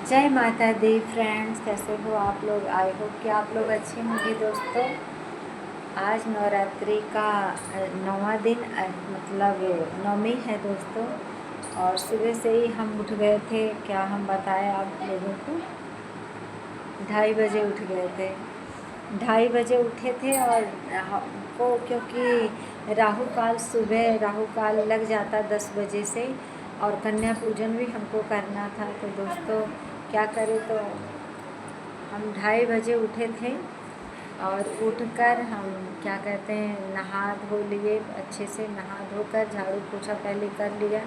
जय माता दी फ्रेंड्स, कैसे हो आप लोग। आई होप कि आप लोग अच्छे होंगे दोस्तों। आज नवरात्रि का 9वां दिन मतलब नवमी है दोस्तों। और सुबह से ही हम उठ गए थे। क्या हम बताएं आप लोगों को, 2:30 बजे उठ गए थे। 2:30 बजे उठे थे और हमको क्योंकि राहु काल, सुबह राहु काल लग जाता 10 बजे से, और कन्या पूजन भी हमको करना था। तो दोस्तों क्या करें, तो हम 2:30 बजे उठे थे। और उठकर हम क्या कहते हैं, नहा धो लिए अच्छे से। नहा धोकर झाड़ू पोछा पहले कर लिया।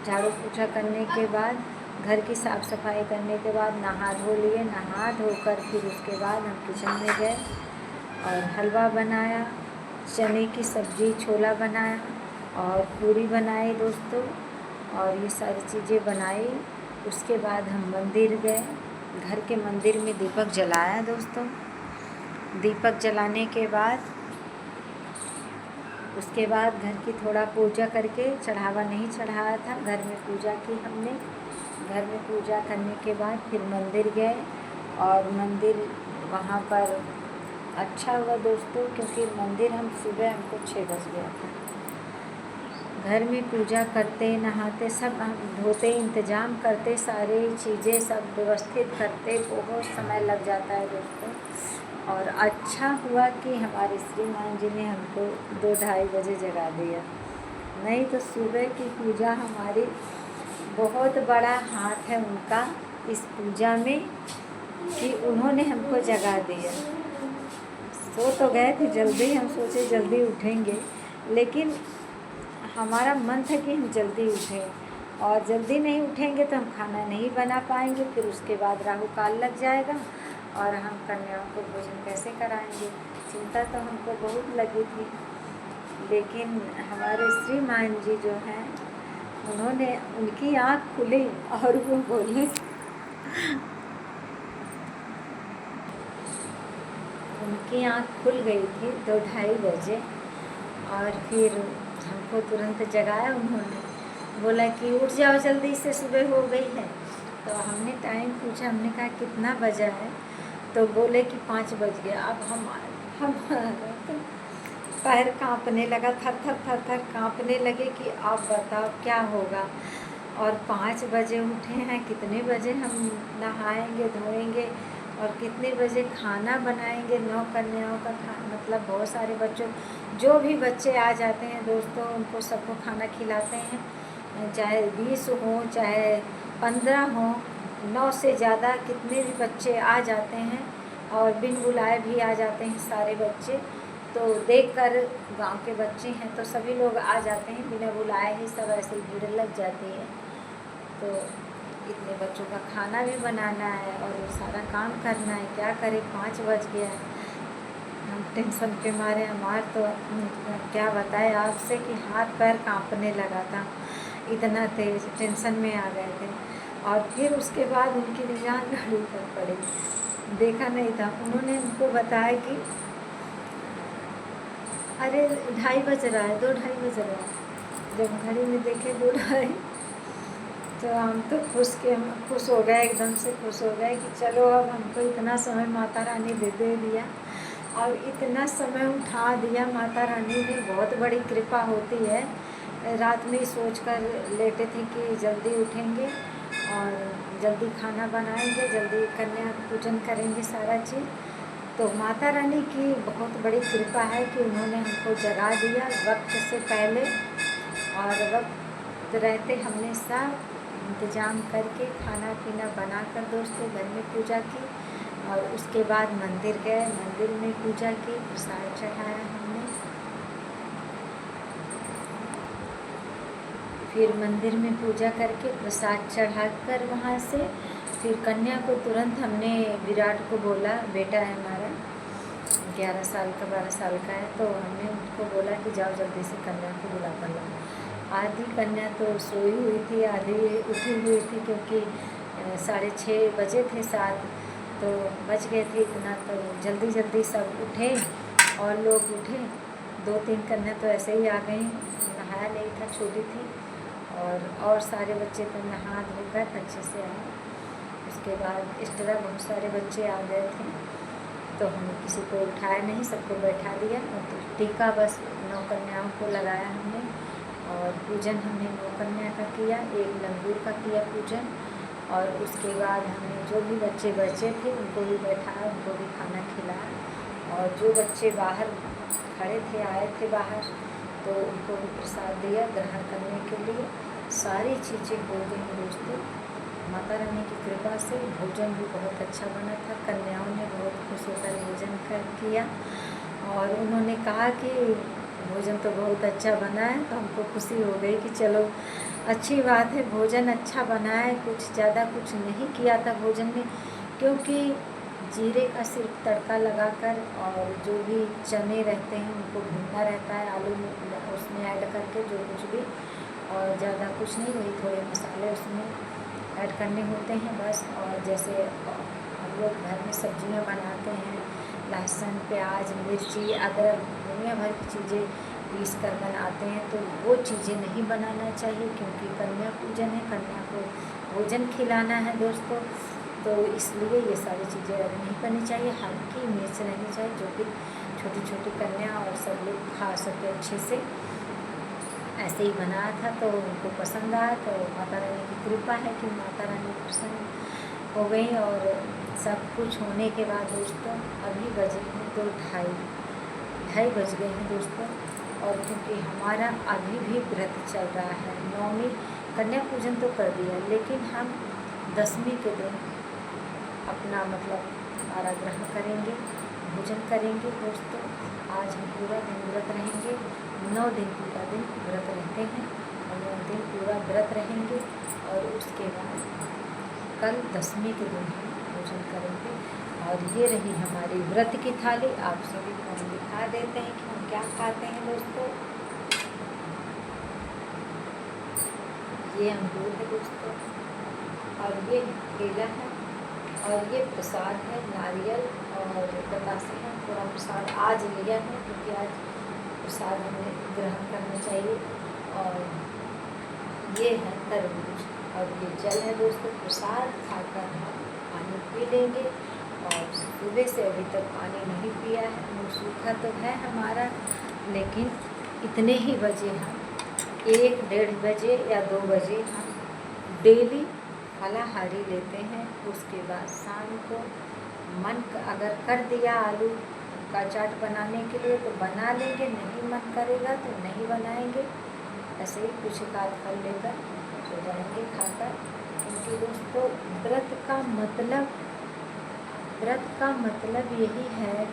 झाड़ू पोछा करने के बाद घर की साफ़ सफाई करने के बाद नहा धो लिए। नहा धोकर फिर उसके बाद हम किचन में गए और हलवा बनाया, चने की सब्ज़ी, छोला बनाया और पूरी बनाई दोस्तों। और ये सारी चीज़ें बनाई। उसके बाद हम मंदिर गए। घर के मंदिर में दीपक जलाया दोस्तों। दीपक जलाने के बाद उसके बाद घर की थोड़ा पूजा करके, चढ़ावा नहीं चढ़ाया था, घर में पूजा की हमने। घर में पूजा करने के बाद फिर मंदिर गए। और मंदिर वहाँ पर अच्छा हुआ दोस्तों, क्योंकि मंदिर हम सुबह हमको 6 बज गया था। घर में पूजा करते, नहाते, सब हम धोते, इंतज़ाम करते, सारी चीज़ें सब व्यवस्थित करते बहुत समय लग जाता है दोस्तों। और अच्छा हुआ कि हमारे श्रीमान जी ने हमको 2-2:30 बजे जगा दिया। नहीं तो सुबह की पूजा हमारी, बहुत बड़ा हाथ है उनका इस पूजा में कि उन्होंने हमको जगा दिया। सो तो गए थे जल्दी, हम सोचे जल्दी उठेंगे, लेकिन हमारा मन था कि हम जल्दी उठें। और जल्दी नहीं उठेंगे तो हम खाना नहीं बना पाएंगे। फिर उसके बाद राहु काल लग जाएगा और हम कन्याओं को भोजन कैसे कराएंगे। चिंता तो हमको बहुत लगी थी। लेकिन हमारे श्रीमान जी जो हैं, उन्होंने, उनकी आँख खुली और वो बोले, उनकी आँख खुल गई थी 2-2:30 बजे। और फिर हमको तुरंत जगाया उन्होंने। बोला कि उठ जाओ जल्दी से, सुबह हो गई है। तो हमने टाइम पूछा, हमने कहा कितना बजा है, तो बोले कि 5 बज गया। अब हम तो पैर कांपने लगा, थर थर थर थर कांपने लगे कि आप बताओ क्या होगा। और 5 बजे उठे हैं, कितने बजे हम नहाएंगे धोएंगे और कितने बजे खाना बनाएंगे। 9 कन्याओं का मतलब बहुत सारे बच्चों, जो भी बच्चे आ जाते हैं दोस्तों, उनको सबको खाना खिलाते हैं। चाहे 20 हों, चाहे 15 हों, 9 से ज़्यादा कितने भी बच्चे आ जाते हैं और बिन बुलाए भी आ जाते हैं सारे बच्चे। तो देखकर गांव के बच्चे हैं तो सभी लोग आ जाते हैं, बिना बुलाए ही सब ऐसे ही भीड़ लग जाती है। तो इतने बच्चों का खाना भी बनाना है और वो सारा काम करना है, क्या करें, 5 बज गया है। हम टेंशन के मारे, हमारे तो क्या बताएं आपसे कि हाथ पैर कांपने लगा था, इतना तेज टेंशन में आ गए थे। और फिर उसके बाद उनकी निगाह घड़ी पर पड़ी, देखा नहीं था। उन्होंने हमको बताया कि अरे 2:30 बज रहा है, 2-2:30 बज रहा है। जब घड़ी में देखे 2-2:30, तो हम तो खुश हो गए, एकदम से खुश हो गए कि चलो अब हमको इतना समय माता रानी दे दिया और इतना समय उठा दिया। माता रानी ने बहुत बड़ी कृपा होती है। रात में सोच कर लेटे थे कि जल्दी उठेंगे और जल्दी खाना बनाएंगे, जल्दी कन्या पूजन करेंगे, सारा चीज़। तो माता रानी की बहुत बड़ी कृपा है कि उन्होंने हमको जगा दिया वक्त से पहले। और वक्त रहते हमने सब इंतज़ाम करके खाना पीना बनाकर दोस्तों घर में पूजा की। और उसके बाद मंदिर गए, मंदिर में पूजा की, प्रसाद चढ़ाया हमने। फिर मंदिर में पूजा करके प्रसाद चढ़ाकर वहाँ से फिर कन्या को तुरंत हमने, विराट को बोला, बेटा है हमारा 11 साल का, 12 साल का है, तो हमने उनको बोला कि जाओ जल्दी से कन्या को बुला कर लाओ। आधी कन्या तो सोई हुई थी, आधी उठी हुई थी, क्योंकि 6:30 बजे थे, 7 तो बज गए थे इतना। तो जल्दी जल्दी सब उठे और लोग उठे। 2-3 कन्या तो ऐसे ही आ गई, नहाया नहीं था, छोटी थी। और सारे बच्चे तो नहा धोकर अच्छे से आए। उसके बाद एक्स्ट्रा बहुत सारे बच्चे आ गए थे, तो हमने किसी को उठाया नहीं, सबको बैठा दिया और तो टीका बस 9 कन्याओं को लगाया हमने। और पूजन हमने 9 कन्या का किया, एक लंगूर का किया पूजन। और उसके बाद हमने जो भी बच्चे बचे थे उनको भी बैठाया, उनको भी खाना खिलाया। और जो बच्चे बाहर खड़े थे, आए थे बाहर, तो उनको भी प्रसाद दिया ग्रहण करने के लिए। सारी चीज़ें हो गई दोस्तों माता रानी की कृपा से। भोजन भी बहुत अच्छा बना था, कन्याओं ने बहुत खुश होकर भोजन किया। और उन्होंने कहा कि भोजन तो बहुत अच्छा बना है, तो हमको खुशी हो गई कि चलो अच्छी बात है, भोजन अच्छा बना है। कुछ ज़्यादा कुछ नहीं किया था भोजन में, क्योंकि जीरे का सिर्फ तड़का लगाकर और जो भी चने रहते हैं उनको भूनना रहता है, आलू उसमें ऐड करके जो कुछ भी, और ज़्यादा कुछ नहीं, वही थोड़े मसाले उसमें ऐड करने होते हैं बस। और जैसे हम लोग घर में सब्जियां बनाते हैं, लहसुन, प्याज, मिर्ची, अदरक, दुनिया भर की चीज़ें पीस कर बनाते हैं, तो वो चीज़ें नहीं बनाना चाहिए, क्योंकि कन्या पूजन है, कन्या को भोजन खिलाना है दोस्तों। तो इसलिए ये सारी चीज़ें ऐड नहीं करनी चाहिए। हल्की मिर्च रहनी चाहिए, जो कि छोटी छोटी कन्या और सब लोग खा सके अच्छे से। ऐसे ही बनाया था तो उनको पसंद आया, तो माता रानी की कृपा है कि माता रानी प्रसन्न हो गई। और सब कुछ होने के बाद दोस्तों अभी बजे हैं 2:30 बज गए हैं दोस्तों। और क्योंकि हमारा अभी भी व्रत चल रहा है, 9वीं कन्या पूजन तो कर दिया, लेकिन हम 10वीं के दिन अपना मतलब हमारा ग्रहण करेंगे, भोजन करेंगे दोस्तों। आज हम पूरा दिन व्रत रहेंगे, 9 दिन पूरा दिन व्रत रहते हैं और 9 दिन पूरा व्रत रहेंगे। और उसके बाद कल 10वीं के दिन हम भोजन करेंगे। और ये रही हमारी व्रत की थाली, आप सभी को हम दिखा देते हैं कि हम क्या खाते हैं दोस्तों। ये अंगूर है दोस्तों, और ये केला है, और ये प्रसाद है, नारियल और बतासे हैं। थोड़ा प्रसाद आज लिया है क्योंकि आज प्रसाद हमें ग्रहण करना चाहिए। और ये है तरबूज और ये जल है दोस्तों। प्रसाद खाकर हम पानी पी लेंगे। और सुबह से अभी तक पानी नहीं पिया है, मुँह सूखा तो है हमारा, लेकिन इतने ही बजे हम 1-1:30 बजे या 2 बजे हम डेली फलाहारी लेते हैं। उसके बाद शाम को मन अगर कर दिया आलू का चाट बनाने के लिए तो बना लेंगे, नहीं मन करेगा तो नहीं बनाएंगे। ऐसे ही कुछ एक आध फल लेकर सो जाएंगे खाकर। क्योंकि दोस्तों व्रत का मतलब यही है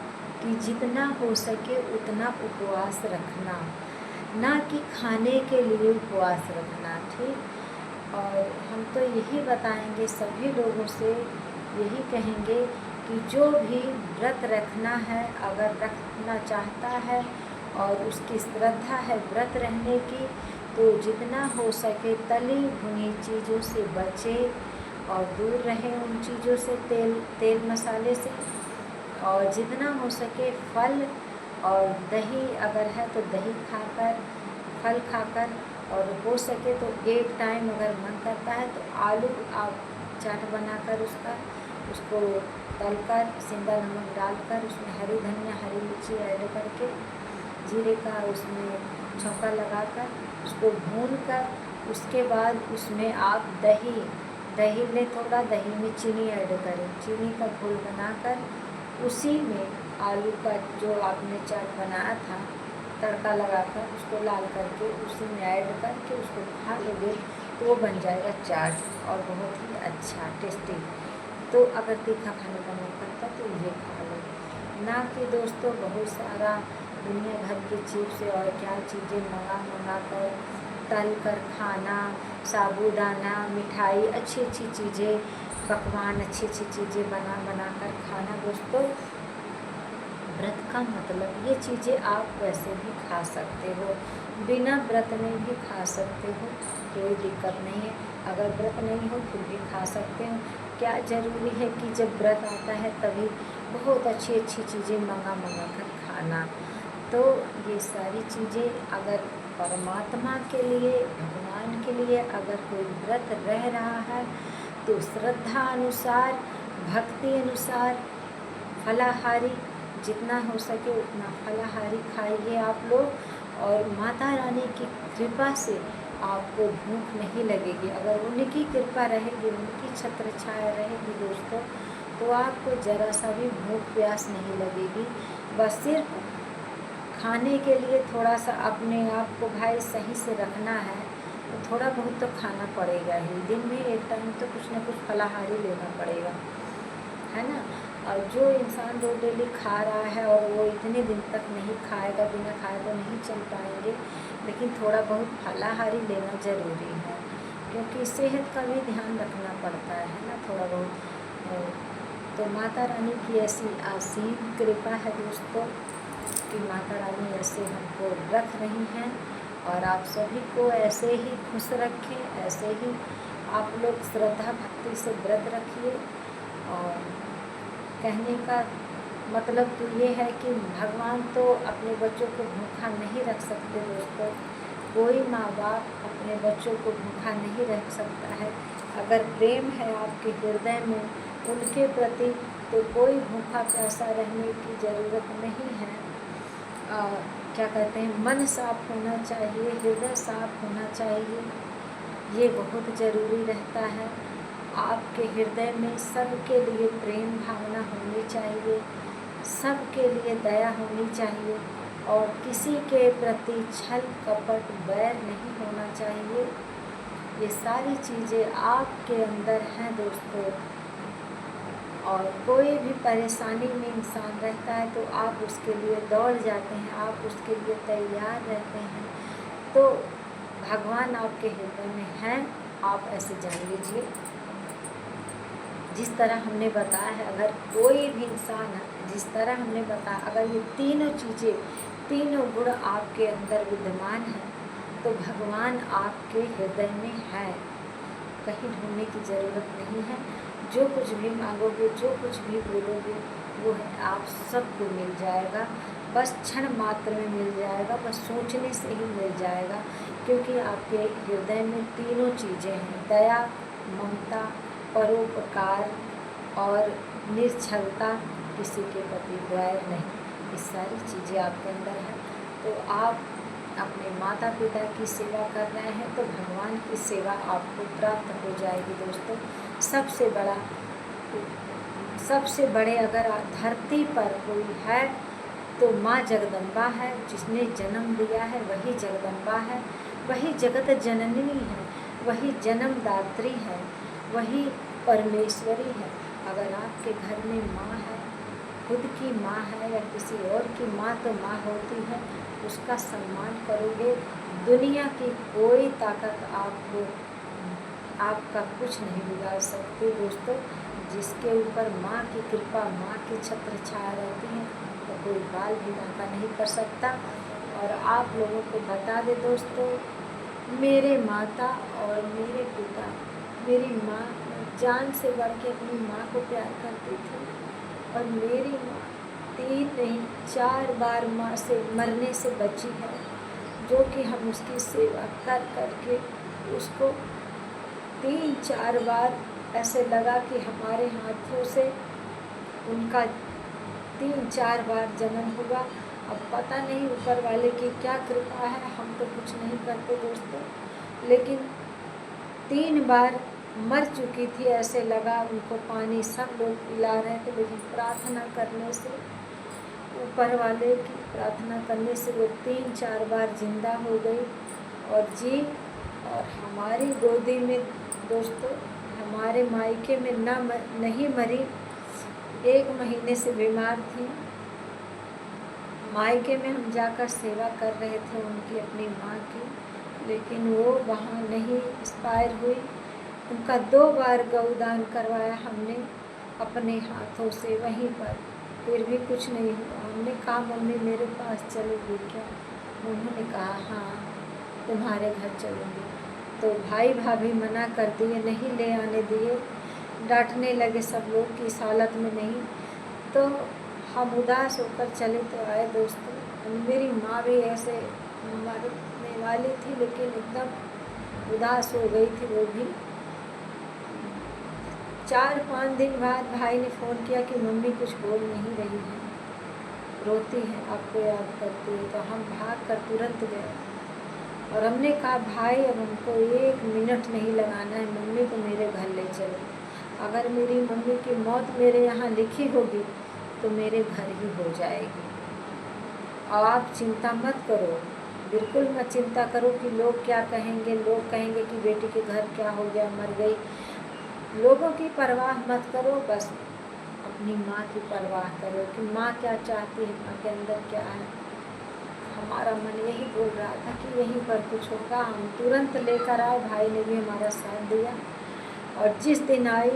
कि जितना हो सके उतना उपवास रखना, ना कि खाने के लिए उपवास रखना, ठीक। और हम तो यही बताएंगे सभी लोगों से, यही कहेंगे कि जो भी व्रत रखना है, अगर रखना चाहता है और उसकी श्रद्धा है व्रत रहने की, तो जितना हो सके तली भुनी चीज़ों से बचे और दूर रहें उन चीज़ों से, तेल मसाले से। और जितना हो सके फल और दही अगर है तो दही खाकर, फल खाकर, और हो सके तो एक टाइम अगर मन करता है तो आलू आप चाट बनाकर उसको तलकर सेंधा नमक डालकर उसमें हरी धनिया, हरी मिर्ची ऐड करके, जीरे का उसमें छौंका लगाकर उसको भूनकर, उसके बाद उसमें आप दही में थोड़ा दही में चीनी ऐड करें, चीनी का घोल बनाकर उसी में आलू का जो आपने चाट बनाया था तड़का लगाकर उसको लाल करके उसी में ऐड करके उसको खा लोगे तो वो बन जाएगा चाट, और बहुत ही अच्छा टेस्टी। तो अगर तीखा खाने का मन करता तो ये खा लो, ना कि दोस्तों बहुत सारा दुनिया भर की चिप्स और क्या चीज़ें मंगा कर तल कर खाना, साबूदाना, मिठाई, अच्छी चीज़ें, पकवान, अच्छी चीज़ें बना कर खाना। दोस्तों व्रत का मतलब ये चीज़ें आप वैसे भी खा सकते हो, बिना व्रत में भी खा सकते हो, कोई दिक्कत नहीं है। अगर व्रत नहीं हो फिर भी खा सकते हो। क्या ज़रूरी है कि जब व्रत आता है तभी बहुत अच्छी चीज़ें मंगा कर खाना। तो ये सारी चीज़ें अगर परमात्मा के लिए, भगवान के लिए अगर कोई व्रत रह रहा है तो श्रद्धा अनुसार, भक्ति अनुसार फलाहारी जितना हो सके उतना फलाहारी खाइए आप लोग। और माता रानी की कृपा से आपको भूख नहीं लगेगी। अगर उनकी कृपा रहेगी, उनकी छत्र छाया रहेगी दोस्तों, तो आपको ज़रा सा भी भूख प्यास नहीं लगेगी। बस सिर्फ खाने के लिए थोड़ा सा अपने आप को भाई सही से रखना है, तो थोड़ा बहुत तो खाना पड़ेगा ही। दिन में एक टाइम तो कुछ ना कुछ फलाहारी लेना पड़ेगा, है ना। और जो इंसान रोज डेली खा रहा है और वो इतने दिन तक नहीं खाएगा, बिना खाए तो नहीं चल पाएंगे, लेकिन थोड़ा बहुत फलाहारी लेना ज़रूरी है, क्योंकि सेहत का भी ध्यान रखना पड़ता है ना थोड़ा बहुत। तो माता रानी की ऐसी असीम कृपा है दोस्तों कि माता रानी ऐसे हमको रख रही हैं, और आप सभी को ऐसे ही खुश रखें, ऐसे ही आप लोग श्रद्धा भक्ति से व्रत रखिए। और कहने का मतलब तो ये है कि भगवान तो अपने बच्चों को भूखा नहीं रख सकते दोस्तों। कोई माँ बाप अपने बच्चों को भूखा नहीं रख सकता है। अगर प्रेम है आपके हृदय में उनके प्रति, तो कोई भूखा प्यासा रहने की ज़रूरत नहीं है। क्या कहते हैं, मन साफ होना चाहिए, हृदय साफ होना चाहिए, ये बहुत ज़रूरी रहता है। आपके हृदय में सबके लिए प्रेम भावना होनी चाहिए, सबके लिए दया होनी चाहिए, और किसी के प्रति छल कपट बैर नहीं होना चाहिए। ये सारी चीज़ें आपके अंदर हैं दोस्तों। और कोई भी परेशानी में इंसान रहता है तो आप उसके लिए दौड़ जाते हैं, आप उसके लिए तैयार रहते हैं। तो भगवान आपके हृदय में हैं, आप ऐसे जान लीजिए। जिस तरह हमने बताया है, अगर कोई भी इंसान जिस तरह हमने बताया, अगर ये तीनों चीज़ें, तीनों गुण आपके अंदर विद्यमान हैं, तो भगवान आपके हृदय में है, कहीं ढूंढने की ज़रूरत नहीं है। जो कुछ भी मांगोगे, जो कुछ भी बोलोगे, वो आप सबको मिल जाएगा। बस क्षण मात्र में मिल जाएगा, बस सोचने से ही मिल जाएगा, क्योंकि आपके हृदय में तीनों चीज़ें हैं, दया, ममता, परोपकार और निश्छलता, किसी के प्रति वैर नहीं। ये सारी चीज़ें आपके अंदर हैं। तो आप अपने माता पिता की सेवा कर रहे हैं, तो भगवान की सेवा आपको प्राप्त हो जाएगी दोस्तों। सबसे बड़े अगर धरती पर कोई है तो माँ जगदम्बा है, जिसने जन्म दिया है वही जगदम्बा है, वही जगत जननी है, वही जन्मदात्री है, वही परमेश्वरी है। अगर आपके घर में माँ है, खुद की माँ है या किसी और की माँ, तो माँ होती है, उसका सम्मान करोगे, दुनिया की कोई ताकत आपका कुछ नहीं बिगाड़ सकती दोस्तों। जिसके ऊपर माँ की कृपा, माँ की छत्र छाया रहती है, तो कोई बाल भी बांका नहीं कर सकता। और आप लोगों को बता दे दोस्तों, मेरे माता और मेरे पिता, मेरी माँ जान से बढ़ के अपनी माँ को प्यार करती थी, और मेरी माँ 3 नहीं 4 बार माँ से मरने से बची है, जो कि हम उसकी सेवा कर करके उसको 3-4 बार ऐसे लगा कि हमारे हाथों से उनका 3-4 बार जन्म हुआ। अब पता नहीं ऊपर वाले की क्या कृपा है, हम तो कुछ नहीं करते दोस्तों, लेकिन 3 बार मर चुकी थी, ऐसे लगा उनको पानी सब लोग पिला रहे थे, लेकिन प्रार्थना करने से, ऊपर वाले की प्रार्थना करने से वो 3-4 बार जिंदा हो गई और जी। और हमारी गोदी में दोस्तों, हमारे मायके में नहीं मरी, 1 महीने से बीमार थी। मायके में हम जाकर सेवा कर रहे थे उनकी, अपनी माँ की, लेकिन वो वहाँ नहीं एक्सपायर हुई। उनका 2 बार गौदान करवाया हमने अपने हाथों से वहीं पर, फिर भी कुछ नहीं हुआ। हमने कहा मम्मी मेरे पास चलोगी क्या? उन्होंने कहा हाँ तुम्हारे घर चलूँगी। तो भाई भाभी मना कर दिए, नहीं ले आने दिए, डांटने लगे सब लोग कि इस हालत में नहीं। तो हम उदास होकर चले तो आए दोस्तों। मेरी माँ भी ऐसे मरने वाली थी, लेकिन एकदम उदास हो गई थी वो भी। 4-5 दिन बाद भाई ने फ़ोन किया कि मम्मी कुछ बोल नहीं रही है, रोती है, आपको याद करती है। तो हम भाग कर तुरंत गए और हमने कहा भाई अब हमको 1 मिनट नहीं लगाना है, मम्मी को मेरे घर ले चलो। अगर मेरी मम्मी की मौत मेरे यहाँ लिखी होगी तो मेरे घर ही हो जाएगी। और आप चिंता मत करो, बिल्कुल मत चिंता करो कि लोग क्या कहेंगे, लोग कहेंगे कि बेटी के घर क्या हो गया, मर गई। लोगों की परवाह मत करो, बस अपनी माँ की परवाह करो कि माँ क्या चाहती है, माँ के अंदर क्या है। हमारा मन यही बोल रहा था कि यहीं पर कुछ होगा। हम तुरंत लेकर आए, भाई ने भी हमारा साथ दिया। और जिस दिन आई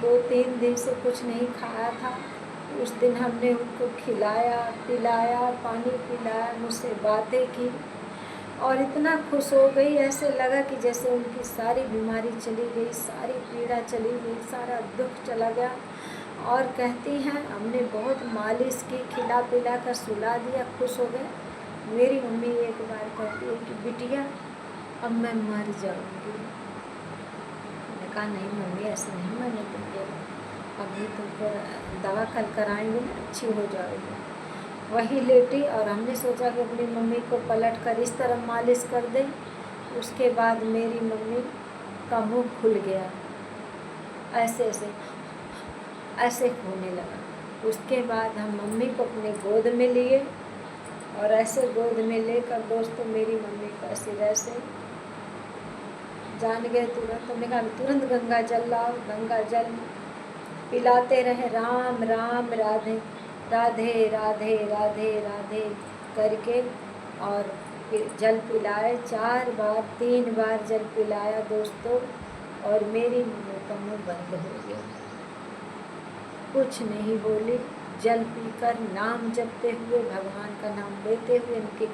2-3 दिन से कुछ नहीं खाया था, उस दिन हमने उनको खिलाया पिलाया, पानी पिलाया, मुझसे बातें की और इतना खुश हो गई, ऐसे लगा कि जैसे उनकी सारी बीमारी चली गई, सारी पीड़ा चली गई, सारा दुख चला गया। और कहती हैं हमने बहुत मालिश की, खिला पिला कर सुला दिया, खुश हो गए। मेरी मम्मी एक बार कहती है कि बिटिया अब मैं मर जाऊंगी। मैंने कहा नहीं मम्मी ऐसे नहीं मरने देंगे, अभी तुमको दवा कल कराएंगे ना, अच्छी हो जाएगी। वही लेटी और हमने सोचा कि अपनी मम्मी को पलट कर इस तरह मालिश कर दें। उसके बाद मेरी मम्मी का मुँह खुल गया, ऐसे ऐसे ऐसे होने लगा। उसके बाद हम मम्मी को अपने गोद में लिए और ऐसे गोद में लेकर दोस्तों मेरी मम्मी को ऐसे जान गए तुरंत। हमने कहा तुरंत गंगा जल लाओ, गंगा जल पिलाते रहे, राम राम राधे राधे राधे राधे राधे करके। और जल पिलाए 4 बार 3 बार जल पिलाया दोस्तों। और मेरी मम्मी का मुँह बंद हो गया, कुछ नहीं बोली। जल पीकर नाम जपते हुए, भगवान का नाम लेते हुए, उनके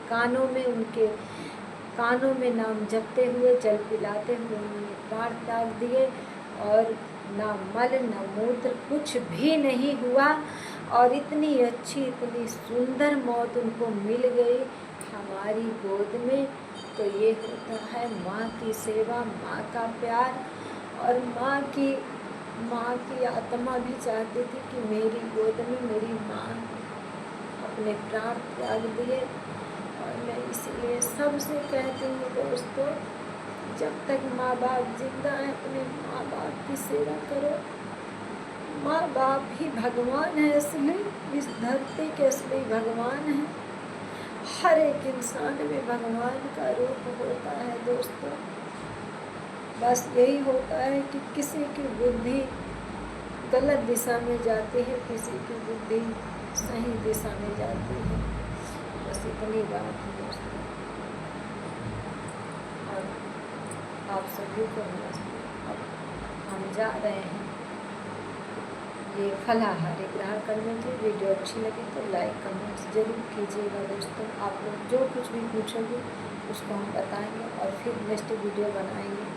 कानों में नाम जपते हुए, जल पिलाते हुए उन्होंने प्राण त्याग दिए। और ना मल ना मूत्र कुछ भी नहीं हुआ और इतनी अच्छी इतनी सुंदर मौत उनको मिल गई हमारी गोद में। तो ये होता है माँ की सेवा, माँ का प्यार। और माँ की आत्मा भी चाहती थी कि मेरी गोद में मेरी माँ अपने प्राण त्याग दिए। और मैं इसलिए सबसे कहती हूँ दोस्तों, जब तक माँ बाप जिंदा हैं अपने माँ बाप की सेवा करो। माँ बाप ही भगवान है, असली इस धरती के असली भगवान है। हर एक इंसान में भगवान का रूप होता है दोस्तों। बस यही होता है कि किसी की बुद्धि गलत दिशा में जाती है, किसी की बुद्धि सही दिशा में जाती है। बस इतनी बात है दोस्तों। और आप सभी को नमस्ते। अब हम जा रहे हैं ये फलाहार ग्रहण करने की। वीडियो अच्छी लगी तो लाइक कमेंट्स जरूर कीजिएगा दोस्तों। आप लोग जो कुछ भी पूछोगे उसको हम बताएंगे और फिर नेक्स्ट वीडियो बनाएंगे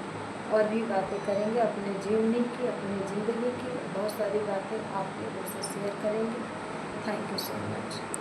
और भी बातें करेंगे अपने जीवनी की, अपनी ज़िंदगी की। बहुत सारी बातें आप लोगों से शेयर करेंगे। Thank you so much.